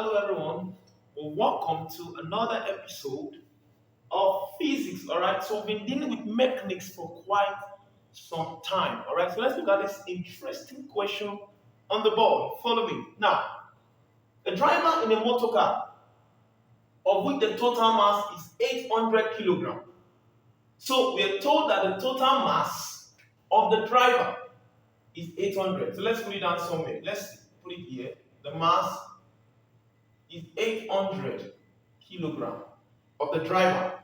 Hello, everyone. Well, welcome to another episode of physics. All right, so we've been dealing with mechanics for quite some time. All right, so let's look at this interesting question on the board. Follow me. Now, a driver in a motor car of which the total mass is 800 kilogram. So we are told that the total mass of the driver is 800. So let's put it down somewhere. Let's put it here. The mass is 800 kilogram of the driver.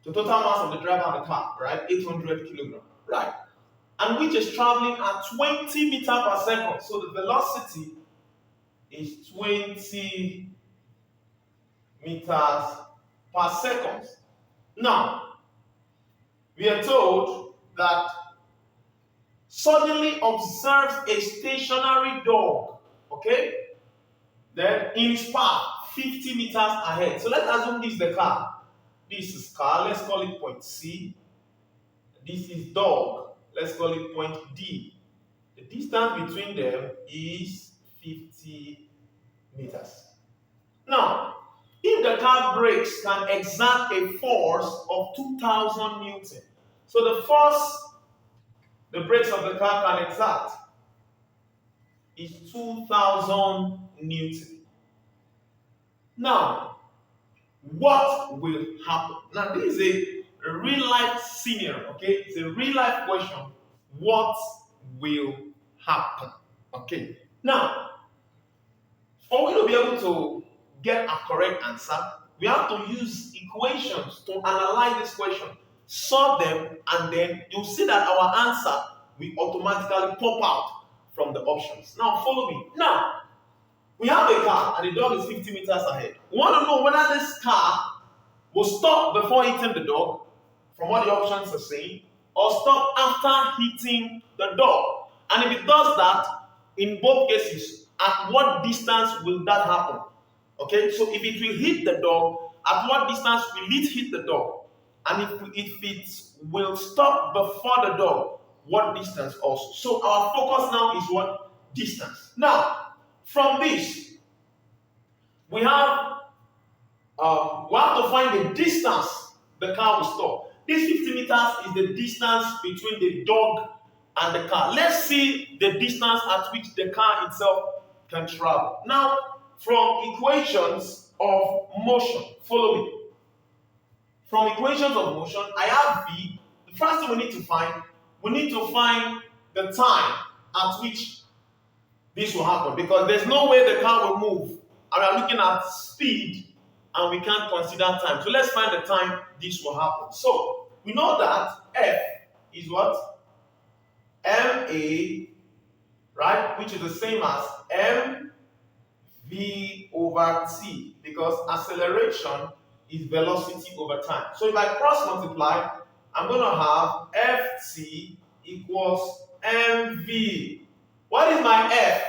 The total mass of the driver of the car, right? 800 kilogram, right? And which is traveling at 20 meters per second. So the velocity is 20 meters per second. Now, we are told that suddenly observes a stationary dog, okay? Then in his path, 50 meters ahead. So let's assume this is the car. This is car. Let's call it point C. This is dog. Let's call it point D. The distance between them is 50 meters. Now, if the car brakes can exert a force of 2,000 Newton, so the force the brakes of the car can exert is 2,000 Newton. Now, what will happen? Now, this is a real life scenario, okay? It's a real life question. What will happen? Okay. Now, for we to be able to get a correct answer, we have to use equations to analyze this question, solve them, and then you'll see that our answer will automatically pop out from the options. Now, follow me. Now, we have a car and the dog is 50 meters ahead. We want to know whether this car will stop before hitting the dog, from what the options are saying, or stop after hitting the dog. And if it does that, in both cases, at what distance will that happen? Okay, so if it will hit the dog, at what distance will it hit the dog? And if it will stop before the dog, what distance also? So our focus now is what? Distance. Now, from this, we have to find the distance the car will stop. This 50 meters is the distance between the dog and the car. Let's see the distance at which the car itself can travel. Now, from equations of motion, follow me. From equations of motion, I have V. The first thing we need to find the time at which this will happen, because there's no way the car will move. And we are looking at speed and we can't consider time. So let's find the time this will happen. So we know that F is what? MA, right? Which is the same as mv over t, because acceleration is velocity over time. So if I cross multiply, I'm going to have ft equals mv. What is my F?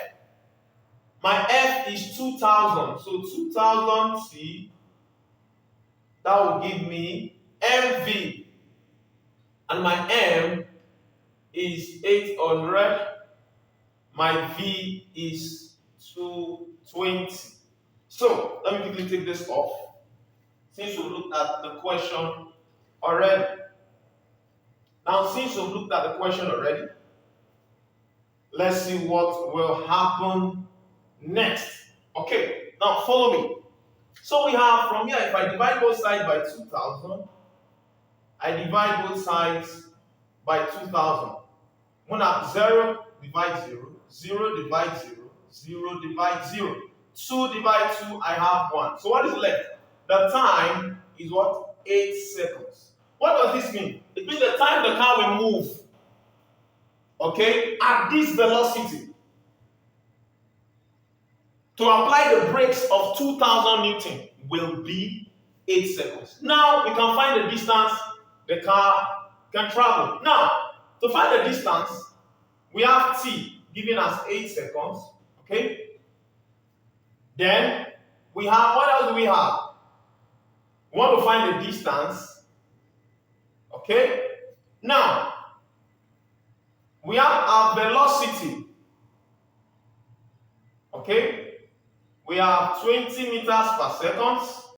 My F is 2,000. So 2,000 T, that will give me MV. And my M is 800. My V is 220. So let me quickly take this off, since we've looked at the question already. Now, since we've looked at the question already, let's see what will happen next. Okay, now follow me. So we have from here, if I divide both sides by 2,000, I divide both sides by 2,000. When I have 0 divide 0, 0 divide 0, 0 divide 0. 2 divide 2, I have 1. So what is left? The time is what? 8 seconds. What does this mean? It means the time the car will move, okay, at this velocity, to apply the brakes of 2,000 Newton will be 8 seconds. Now we can find the distance the car can travel. Now, to find the distance, we have t giving us 8 seconds. Okay. Then we have, what else do we have? We want to find the distance. Okay. Now, we have our velocity. Okay. We have 20 meters per second.